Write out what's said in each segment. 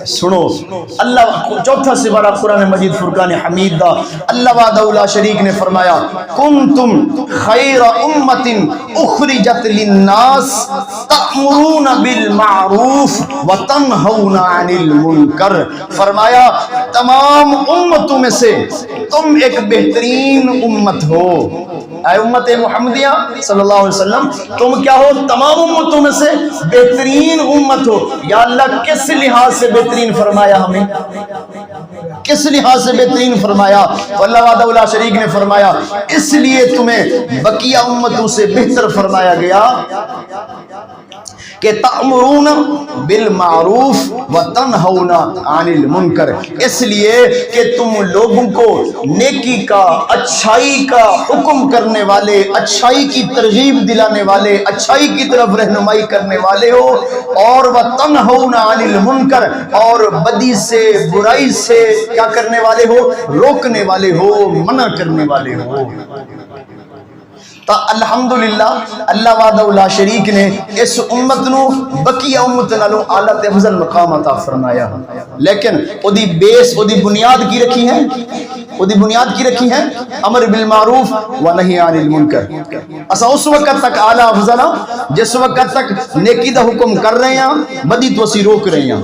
سنو اللہ چوتھا سپارہ قرآن مجید فرقان حمید دا اللہ وحدہ لا شریک نے فرمایا کنتم خیر امت اخرجت للناس تأمرون بالمعروف وتنہون عن المنکر، فرمایا تمام امتوں میں سے تم ایک بہترین امت ہو، اے امت محمدیہ صلی اللہ علیہ وسلم تم کیا ہو؟ تمام امتوں میں سے بہترین امت ہو۔ یا اللہ کس لحاظ سے بہترین فرمایا ہمیں؟ کس لحاظ سے بہترین فرمایا؟ تو اللہ وحدہ لا شریک نے فرمایا اس لیے تمہیں بقیہ امتوں سے بہتر فرمایا گیا کہ تأمرون بالمعروف وتنہون عن المنکر، اس لیے کہ تم لوگوں کو نیکی کا، اچھائی کا حکم کرنے والے، اچھائی کی ترغیب دلانے والے، اچھائی کی طرف رہنمائی کرنے والے ہو، اور وتنہون عن المنکر، اور بدی سے، برائی سے کیا کرنے والے ہو؟ روکنے والے ہو، منع کرنے والے ہو۔ تا الحمدللہ اللہ وحدہ لا شریک نے اس امت نو بقیہ امت نالوں اعلیٰ تے افضل مقام عطا فرمایا، لیکن او دی بیس، او دی بنیاد کی رکھی ہے؟ او دی بنیاد کی رکھی ہے امر بالمعروف و نہی عن المنکر۔ اسا اس وقت تک اعلیٰ افضل جس وقت تک نیکی دا حکم کر رہے ہیں، بدی تو اسی روک رہے ہیں،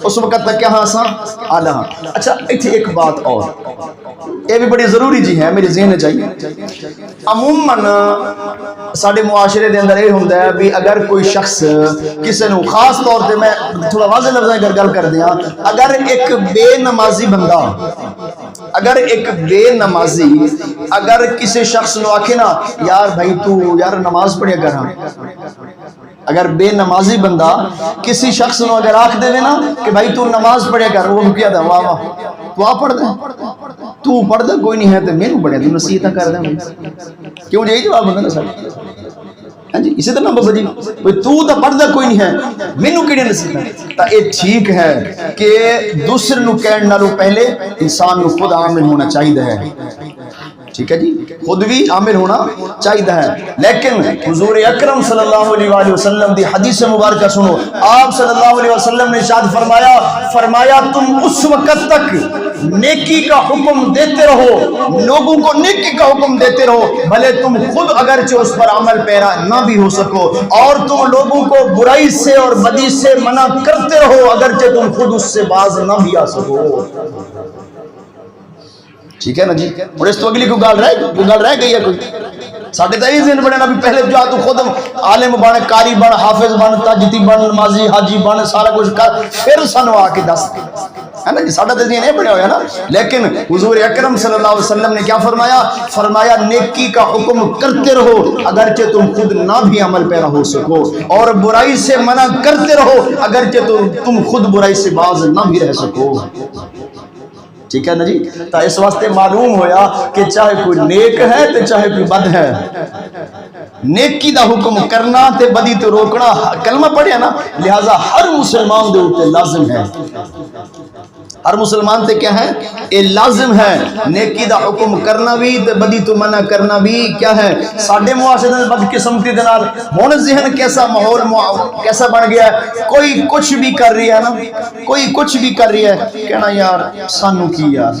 اس وقت تک کیا ہاں اسا اعلیٰ ہاں۔ اچھا ایتھے ایک بات اور یہ بھی بڑی ضروری جی ہے، میرے ذہن چاہیے۔ عموماً ساڑھے معاشرے دے اندر یہ ہوتا ہے بھی اگر کوئی شخص کسی نے، خاص طور پہ میں تھوڑا واضح لفظیں اگر گل کر دیا، اگر ایک بے نمازی بندہ، اگر ایک بے نمازی اگر کسی شخص نے آکھے نا یار بھائی تو یار نماز پڑھیا کر، ہاں اگر بے نمازی بندہ کسی شخص نے اگر آکھ دے نا کہ بھائی تو نماز پڑھیا کر، وہ کیا تھا؟ واہ واہ تو آپ پڑھ دیں، تو پڑھ دیں کوئی نہیں ہے تو میں نے پڑھیا، تو نصیحتہ کر دیں، کیوں یہی جواب ہوتا نا سر؟ ہاں جی اسی طرح بابا جی تو پڑھ دیں کوئی نہیں ہے میں نے کہڑی نصیحتہ؟ تا یہ ٹھیک ہے کہ دوسرے نو کہنے نالوں پہلے انسان نو خود عامل ہونا چاہیے ہے، ٹھیک ہے جی، خود بھی عامل ہونا چاہیے ہے، لیکن حضور اکرم صلی اللہ علیہ وسلم دی حدیث مبارکہ سنو، آپ صلی اللہ علیہ وسلم نے ارشاد فرمایا تم اس وقت تک نیکی کا حکم دیتے رہو، لوگوں کو نیکی کا حکم دیتے رہو بھلے تم خود اگرچہ اس پر عمل پیرا نہ بھی ہو سکو، اور تم لوگوں کو برائی سے اور بدی سے منع کرتے رہو اگرچہ تم خود اس سے باز نہ بھی آ سکو، ٹھیک ہے نا جی؟ اور اس تو اگلی کوئی گال رہ گئی ہے کوئی؟ ساڑھے تاہی ذہن بڑھے نا بھی پہلے جو تو خود عالم بن، قاری بن، حافظ بن، تاجتی بن، نمازی حاجی بن، سارا کچھ کر پھر سانو آ کے دس، ہے نا جی؟ ساڑھا تے ذہن یہ بڑھے ہویا نا، لیکن حضور اکرم صلی اللہ علیہ وسلم نے کیا فرمایا نیکی کا حکم کرتے رہو اگرچہ تم خود نہ بھی عمل پیرا ہو سکو، اور برائی سے منع کرتے رہو اگرچہ تم خود برائی سے باز نہ بھی رہ سکو، ٹھیک ہے نا جی؟ تا اس واسطے معلوم ہویا کہ چاہے کوئی نیک ہے تو چاہے کوئی بد ہے، نیکی دا حکم کرنا تے بدی تو روکنا کلمہ پڑھیا نا، لہذا ہر مسلمان دے اوپر لازم ہے، ہر مسلمان تے کیا ہے؟ یہ لازم ہے، نیکی دا حکم کرنا بھی تے بدی تو منع کرنا بھی کیا ہے؟ ساڈے معاشرے میں بدقسمتی دے نال ہن ذہن کیسا ماحول کیسا بن گیا ہے، کوئی کچھ بھی کر رہی ہے نا، کوئی کچھ بھی کر رہی ہے کہنا یار سانو کی یار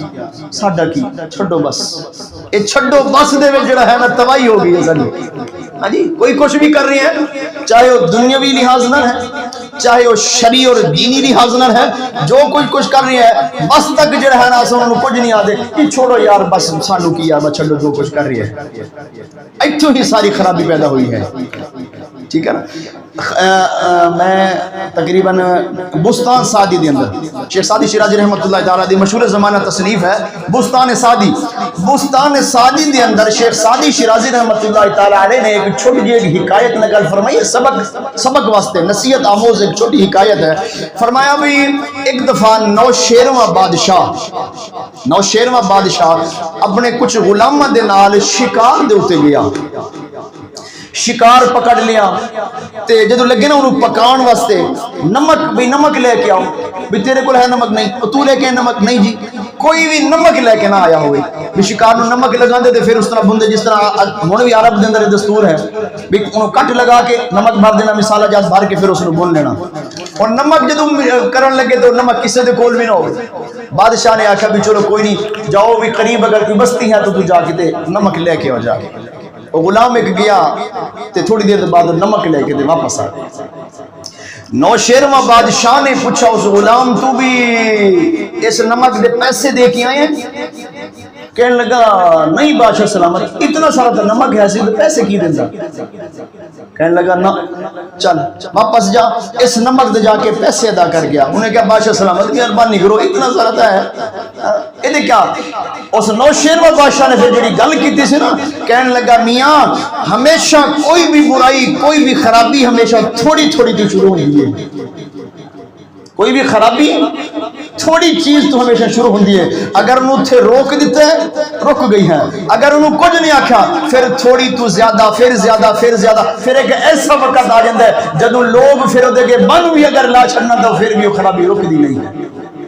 ساڈا کی چھڈو بس، یہ چھڈو بس دے وچ جڑا ہے نا تباہی ہو گئی ہے ساری، ہاں جی؟ کوئی کچھ بھی کر رہی ہے، چاہے وہ دنیاوی لحاظ نہ ہے، چاہے وہ شرعی اور دینی لحاظ نہ ہے، جو کچھ کر رہی ہے بس تک جڑا ہے نا انہوں کچھ نہیں آدھے کہ چھوڑو یار بس سانو کی یار بس چھڈو جو کچھ کر رہی ہے، ایتھوں ہی ساری خرابی پیدا ہوئی ہے، ٹھیک ہے نا؟ میں تقریباً بستان سعدی دے اندر شیخ سعدی شیرازی رحمۃ اللہ تعالیٰ دی مشہور زمانہ تصنیف ہے بستان سعدی دے اندر شیخ سعدی شیرازی رحمۃ اللہ تعالیٰ علیہ نے ایک چھوٹی جی ایک حکایت نقل فرمائی ہے، سبق واسطے نصیحت آموز ایک چھوٹی حکایت ہے۔ فرمایا بھی ایک دفعہ نوشیرواں بادشاہ اپنے کچھ غلاماں دے نال شکار دے اتے گیا، شکار پکڑ لیا تے جدو لگے نا انہوں پکان واسطے نمک لے کے آؤ، بھی تیرے کو ہے نمک نہیں، تو لے کے نمک نہیں جی، کوئی بھی نمک لے کے نہ آیا ہوئے بھی شکار نو نمک لگا دے پھر اس طرح بندے جس طرح ہن بھی عرب دے اندر دستور ہے بھی انہوں کٹ لگا کے نمک بھر دینا مسالہ جات بھر کے پھر اس نو بھون لینا اور نمک جدوں کرن لگے تو نمک کسے دے کول بھی نہ ہوئے بادشاہ نے آکھا بھی چلو کوئی نہیں جاؤ بھی قریب اگر کوئی بستی ہے تو جا کے تے نمک لے کے آ جا کے وہ غلام ایک گیا تے تھوڑی دیر بعد نمک لے کے تے واپس آ نوشیروہ بادشاہ نے پوچھا اس غلام تو بھی اس نمک دے پیسے دے کے آئے ہیں کہنے لگا نہیں بادشاہ سلامت اتنا سارا تو نمک ہے تو پیسے کی دینا کہنے لگا نہ چل واپس جا اس نمک دے جا کے پیسے ادا کر گیا انہیں کہا بادشاہ سلامت مہربانی کرو اتنا سارا تو ہے یہ کیا اس نوشیروہ بادشاہ نے پھر جڑی گل کی تھی نا کہنے لگا میاں ہمیشہ کوئی بھی برائی کوئی بھی خرابی ہمیشہ تھوڑی تھوڑی تو شروع ہوئی ہے کوئی بھی خرابی تھوڑی چیز تو ہمیشہ شروع ہوندی ہے اگر انہوں تھے روک دیتے ہیں رک گئی ہیں اگر انہوں کچھ نہیں آکھا پھر تھوڑی تو زیادہ پھر ایک ایسا وقت آ جاندہ ہے جدوں لوگ پھر دے کے بن بھی اگر لا چھڑنا تو پھر بھی وہ خرابی رک دی نہیں ہے